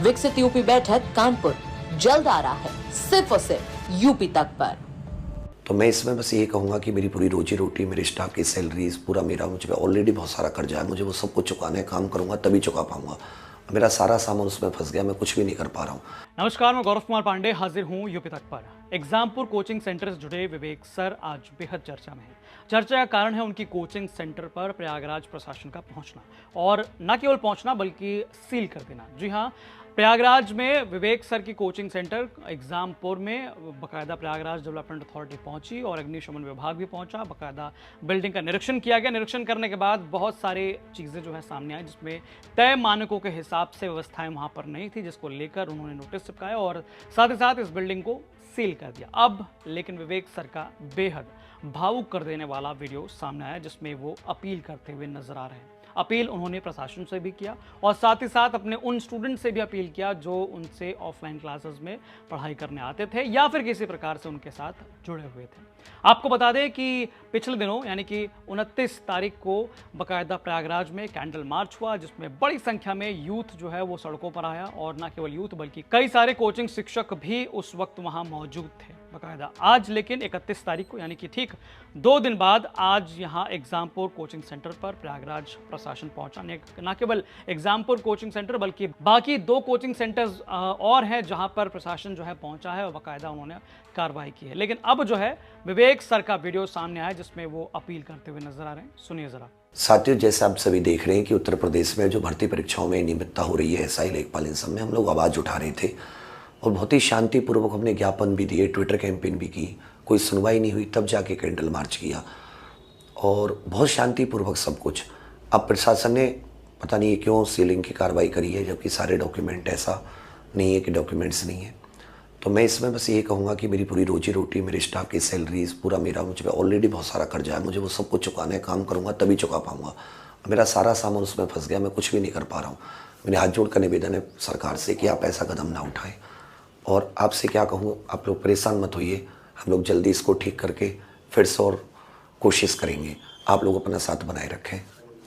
विकसित यूपी बैठक कानपुर जल्द आ रहा है, सिर्फ और सिर्फ यूपी तक पर। तो मैं इसमें बस ये कहूँगा कि मेरी पूरी रोजी रोटी, मेरे स्टाफ की सैलरीज, पूरा मेरा मुझे ऑलरेडी बहुत सारा कर्जा है, मुझे वो सब कुछ चुकाना है, काम करूँगा तभी चुका पाऊंगा। मेरा सारा सामान उसमें फंस गया, मैं कुछ भी नहीं कर पा रहा हूँ। नमस्कार, मैं गौरव कुमार पांडे हाजिर हूँ यूपी तक पर। एग्जामपुर कोचिंग सेंटर से जुड़े विवेक सर आज बेहद चर्चा में हैं। चर्चा का कारण है उनकी कोचिंग सेंटर पर प्रयागराज प्रशासन का पहुंचना, और न केवल पहुंचना बल्कि सील कर देना। जी हाँ, प्रयागराज में विवेक सर की कोचिंग सेंटर एग्जामपुर में बाकायदा प्रयागराज डेवलपमेंट अथॉरिटी पहुंची और अग्निशमन विभाग भी पहुंचा। बाकायदा बिल्डिंग का निरीक्षण किया गया। निरीक्षण करने के बाद बहुत सारी चीज़ें जो है सामने आई, जिसमें तय मानकों के हिसाब से व्यवस्थाएं वहां पर नहीं थी, जिसको लेकर उन्होंने नोटिस चिपकाया और साथ ही साथ इस बिल्डिंग को सील कर दिया। अब लेकिन विवेक सर का बेहद भावुक कर देने वाला वीडियो सामने आया, जिसमें वो अपील करते हुए नजर आ रहे हैं। अपील उन्होंने प्रशासन से भी किया और साथ ही साथ अपने उन स्टूडेंट से भी अपील किया जो उनसे ऑफलाइन क्लासेस में पढ़ाई करने आते थे या फिर किसी प्रकार से उनके साथ जुड़े हुए थे। आपको बता दें कि पिछले दिनों यानी कि 29 तारीख को बाकायदा प्रयागराज में कैंडल मार्च हुआ, जिसमें बड़ी संख्या में यूथ जो है वो सड़कों पर आया, और न केवल यूथ बल्कि कई सारे कोचिंग शिक्षक भी उस वक्त वहां मौजूद थे बाकायदा। आज लेकिन 31 तारीख को यानी कि ठीक 2 दिन बाद आज यहाँ एग्जामपुर कोचिंग सेंटर पर प्रयागराज प्रशासन पहुंचा। न केवल एग्जामपुर कोचिंग सेंटर बल्कि बाकी 2 कोचिंग सेंटर्स और हैं जहां पर प्रशासन जो है पहुंचा है और बाकायदा उन्होंने कार्रवाई की है। लेकिन अब जो है विवेक सर का वीडियो सामने आया, जिसमें वो अपील करते हुए नजर आ रहे हैं। सुनिए जरा। साथियों, जैसे आप सभी देख रहे हैं कि उत्तर प्रदेश में जो भर्ती परीक्षाओं में नियमितता हो रही है, एसआई, लेखपाल, इन सब में हम लोग आवाज़ उठा रहे थे और बहुत ही शांतिपूर्वक हमने ज्ञापन भी दिए, ट्विटर कैंपेन भी की। कोई सुनवाई नहीं हुई, तब जाके कैंडल मार्च किया और बहुत शांतिपूर्वक सब कुछ। अब प्रशासन ने पता नहीं क्यों सीलिंग की कार्रवाई करी है, जबकि सारे डॉक्यूमेंट, ऐसा नहीं है कि डॉक्यूमेंट्स नहीं है। तो मैं इसमें बस ये कहूँगा कि मेरी पूरी रोजी रोटी, मेरे स्टाफ की सैलरीज, पूरा मेरा मुझे ऑलरेडी बहुत सारा कर्जा है, मुझे वो सब कुछ चुकाना है, काम करूँगा तभी चुका पाऊँगा। मेरा सारा सामान उसमें फंस गया, मैं कुछ भी नहीं कर पा रहा हूँ। मेरे हाथ जोड़ कर निवेदन है सरकार से कि आप ऐसा कदम ना उठाएं। और आपसे क्या कहूँ, आप लोग परेशान मत होइए, हम लोग जल्दी इसको ठीक करके फिर से और कोशिश करेंगे। आप लोग अपना साथ बनाए रखें।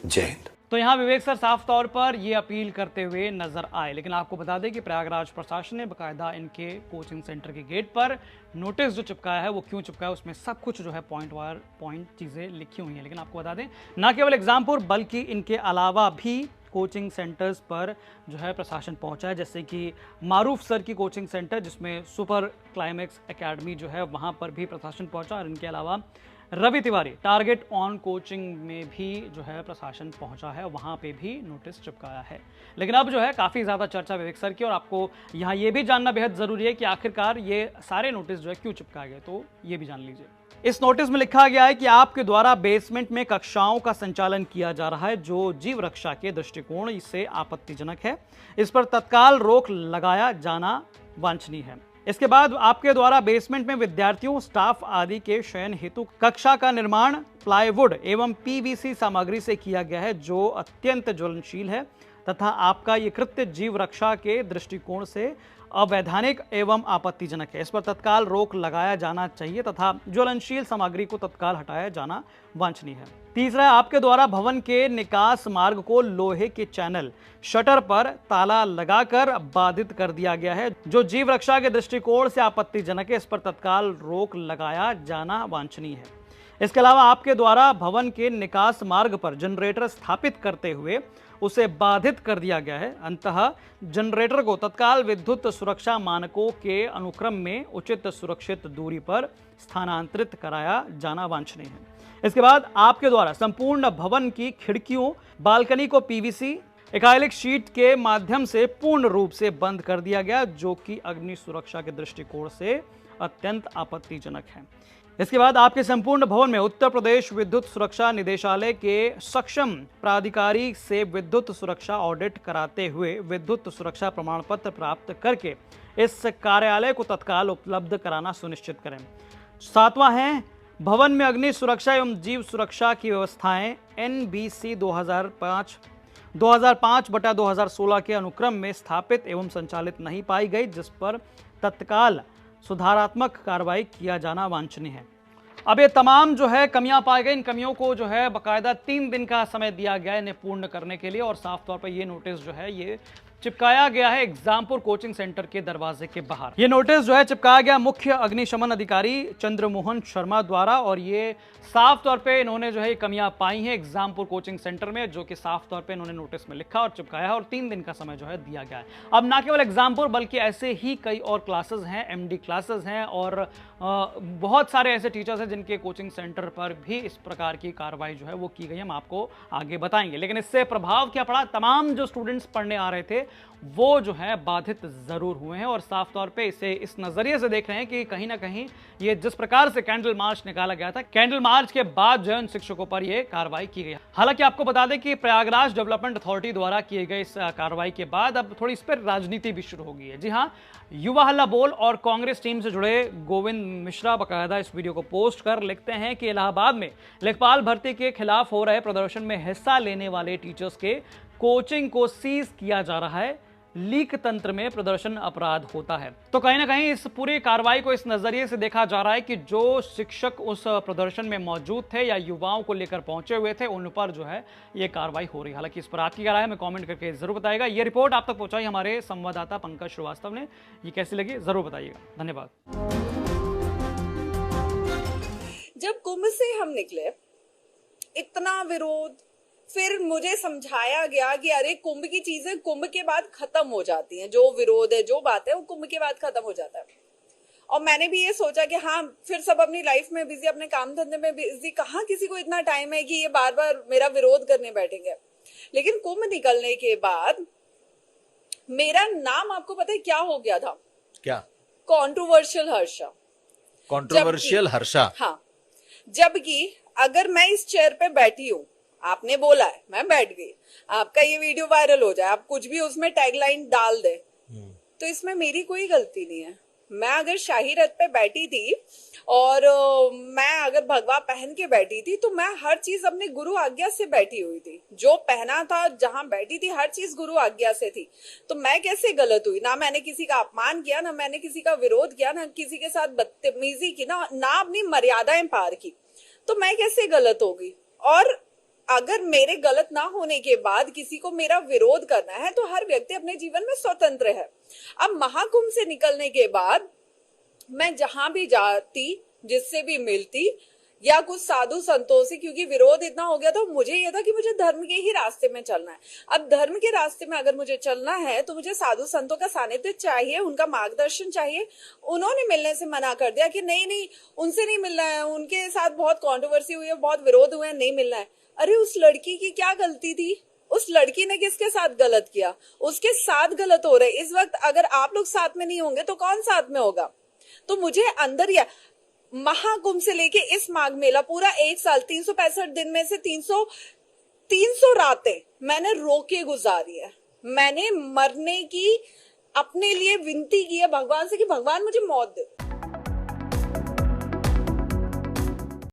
जय हिंद। तो यहाँ विवेक सर साफ तौर पर ये अपील करते हुए नजर आए। लेकिन आपको बता दें कि प्रयागराज प्रशासन ने बाकायदा इनके कोचिंग सेंटर के गेट पर नोटिस जो चिपकाया है, वो क्यों चिपकाया है, उसमें सब कुछ जो है पॉइंट वार पॉइंट चीज़ें लिखी हुई हैं। लेकिन आपको बता दें, ना केवल एग्जामपुर बल्कि इनके अलावा भी कोचिंग सेंटर्स पर जो है प्रशासन पहुंचा है, जैसे कि मारूफ सर की कोचिंग सेंटर जिसमें सुपर क्लाइमेक्स एकेडमी जो है, वहां पर भी प्रशासन पहुंचा। और इनके अलावा Ravi Tiwari target on coaching में भी जो है प्रशासन पहुंचा है, वहां पे भी नोटिस चिपकाया है। लेकिन अब जो है काफ़ी ज़्यादा चर्चा विवेक सर की, और आपको यहाँ ये भी जानना बेहद ज़रूरी है कि आखिरकार ये सारे नोटिस जो है क्यों चिपकाए गए, तो ये भी जान लीजिए। इस नोटिस में लिखा गया है कि आपके द्वारा बेसमेंट में कक्षाओं का संचालन किया जा रहा है जो जीव रक्षा के दृष्टिकोण से आपत्तिजनक है। इस पर तत्काल रोक लगाया जाना वांछनीय है। इसके बाद आपके द्वारा बेसमेंट में विद्यार्थियों, स्टाफ आदि के शयन हेतु कक्षा का निर्माण प्लाईवुड एवं पीवीसी सामग्री से किया गया है, जो अत्यंत ज्वलनशील है तथा आपका ये कृत्य जीव रक्षा के दृष्टिकोण से अवैधानिक एवं आपत्तिजनक है। इस पर तत्काल रोक लगाया जाना चाहिए तथा ज्वलनशील सामग्री को तत्काल हटाया जाना वांछनीय है। तीसरा, आपके द्वारा भवन के निकास मार्ग को लोहे के चैनल शटर पर ताला लगाकर बाधित कर दिया गया है, जो जीव रक्षा के दृष्टिकोण से आपत्तिजनक है। इस पर तत्काल रोक लगाया जाना वांछनीय है। इसके अलावा आपके द्वारा भवन के निकास मार्ग पर जनरेटर स्थापित करते हुए उसे बाधित कर दिया गया है। अंततः जनरेटर को तत्काल विद्युत सुरक्षा मानकों के अनुक्रम में उचित सुरक्षित दूरी पर स्थानांतरित कराया जाना वांछनीय है। इसके बाद आपके द्वारा संपूर्ण भवन की खिड़कियों, बालकनी को पीवीसी एक्राइलिक शीट के माध्यम से पूर्ण रूप से बंद कर दिया गया, जो कि अग्नि सुरक्षा के दृष्टिकोण से अत्यंत आपत्तिजनक है। इसके बाद आपके संपूर्ण भवन में उत्तर प्रदेश विद्युत सुरक्षा निदेशालय के सक्षम प्राधिकारी से विद्युत सुरक्षा ऑडिट कराते हुए विद्युत सुरक्षा प्रमाण पत्र प्राप्त करके इस कार्यालय को तत्काल उपलब्ध कराना सुनिश्चित करें। 7वां है, भवन में अग्नि सुरक्षा एवं जीव सुरक्षा की व्यवस्थाएं NBC 2005/2016 के अनुक्रम में स्थापित एवं संचालित नहीं पाई गई, जिस पर तत्काल सुधारात्मक कार्रवाई किया जाना वांछनीय है। अब ये तमाम जो है कमियां पाई गई, इन कमियों को जो है बाकायदा 3 दिन का समय दिया गया इन्हें पूर्ण करने के लिए, और साफ तौर पर ये नोटिस जो है ये चिपकाया गया है एग्जामपुर कोचिंग सेंटर के दरवाजे के बाहर। ये नोटिस जो है चिपकाया गया मुख्य अग्निशमन अधिकारी चंद्रमोहन शर्मा द्वारा, और ये साफ तौर पे इन्होंने जो है ये कमियां पाई हैं एग्जामपुर कोचिंग सेंटर में, जो कि साफ तौर पे इन्होंने नोटिस में लिखा और चिपकाया है, और 3 दिन का समय जो है दिया गया है। अब ना केवल एग्जामपुर बल्कि ऐसे ही कई और क्लासेस हैं, MD क्लासेस हैं, और बहुत सारे ऐसे टीचर्स हैं जिनके कोचिंग सेंटर पर भी इस प्रकार की कार्रवाई जो है वो की गई है। हम आपको आगे बताएंगे, लेकिन इससे प्रभाव क्या पड़ा? तमाम जो स्टूडेंट्स पढ़ने आ रहे थे वो जो है बाधित जरूर हुए हैं, और साफ तौर पे इसे इस नजरिए से देख रहे हैं कि कहीं ना कहीं ये जिस प्रकार से कैंडल मार्च निकाला गया था, कैंडल मार्च के बाद जो है उन शिक्षकों पर यह कार्रवाई की गई। हालांकि आपको बता दें कि प्रयागराज डेवलपमेंट अथॉरिटी द्वारा किए गए इस कार्रवाई के बाद अब थोड़ी इस पर राजनीति भी शुरू हो गई है। जी हाँ, युवा हल्ला बोल और कांग्रेस टीम से जुड़े गोविंद मिश्रा बकायदा इस वीडियो को पोस्ट कर लिखते हैं कि इलाहाबाद में लेखपाल भर्ती के खिलाफ हो रहे प्रदर्शन में हिस्सा लेने वाले टीचर्स के कोचिंग को सीज किया जा रहा है, लीक तंत्र में प्रदर्शन अपराध होता है। तो कहीं ना कहीं इस पूरी कार्रवाई को इस नजरिए से देखा जा रहा है कि जो शिक्षक उस प्रदर्शन में मौजूद थे या युवाओं को लेकर पहुंचे हुए थे, उन पर जो है ये कार्रवाई हो रही है। हालांकि इस पर आपकी क्या राय है हमें कमेंट करके जरूर बताइएगा। ये रिपोर्ट आप तक पहुंचाई हमारे संवाददाता पंकज श्रीवास्तव ने। ये कैसी लगी जरूर बताइएगा। धन्यवाद। जब कुंभ से हम निकले, इतना विरोध, फिर मुझे समझाया गया कि अरे कुंभ की चीजें कुंभ के बाद खत्म हो जाती हैं, जो विरोध है, जो बात है वो कुंभ के बाद खत्म हो जाता है। और मैंने भी ये सोचा कि हाँ, फिर सब अपनी लाइफ में बिजी, अपने काम धंधे में बिजी, कहाँ किसी को इतना टाइम है कि ये बार बार मेरा विरोध करने बैठेंगे। लेकिन कुंभ निकलने के बाद मेरा नाम, आपको पता है क्या हो गया था? क्या? कॉन्ट्रोवर्शियल हर्षा। कॉन्ट्रोवर्शियल हर्षा? हाँ, जबकि अगर मैं इस चेयर पे बैठी हूँ, आपने बोला है, मैं बैठ गई, आपका ये वीडियो वायरल हो जाए, आप कुछ भी उसमें टैगलाइन डाल दे, तो इसमें मेरी कोई गलती नहीं है। मैं अगर शाही रथ पे बैठी थी और मैं अगर भगवा पहन के बैठी थी, तो मैं हर चीज अपने गुरु आज्ञा से बैठी हुई थी। जो पहना था, जहां बैठी थी, हर चीज गुरु आज्ञा से थी। तो मैं कैसे गलत हुई? ना मैंने किसी का अपमान किया, ना मैंने किसी का विरोध किया, ना किसी के साथ बदतमीजी की, ना अपनी मर्यादाएं पार की। तो मैं कैसे गलत होगी? और अगर मेरे गलत ना होने के बाद किसी को मेरा विरोध करना है, तो हर व्यक्ति अपने जीवन में स्वतंत्र है। अब महाकुंभ से निकलने के बाद मैं जहां भी जाती, जिससे भी मिलती, या कुछ साधु संतों से, क्योंकि विरोध इतना हो गया था, मुझे यह था कि मुझे धर्म के ही रास्ते में चलना है। अब धर्म के रास्ते में अगर मुझे चलना है, तो मुझे साधु संतों का सानिध्य चाहिए, उनका मार्गदर्शन चाहिए। उन्होंने मिलने से मना कर दिया कि नहीं, उनसे नहीं मिलना है, उनके साथ बहुत कॉन्ट्रोवर्सी हुई है, बहुत विरोध हुए हैं, नहीं मिलना है। अरे उस लड़की की क्या गलती थी? उस लड़की ने किसके साथ गलत किया? उसके साथ गलत हो रहे। इस वक्त अगर आप लोग साथ में नहीं होंगे तो कौन साथ में होगा? तो मुझे अंदर या महाकुंभ से लेके इस माघ मेला, पूरा 1 साल, 365 दिन में से 300 रातें मैंने रो के गुजारी है। मैंने मरने की अपने लिए विनती की है भगवान से कि भगवान मुझे मौत दे।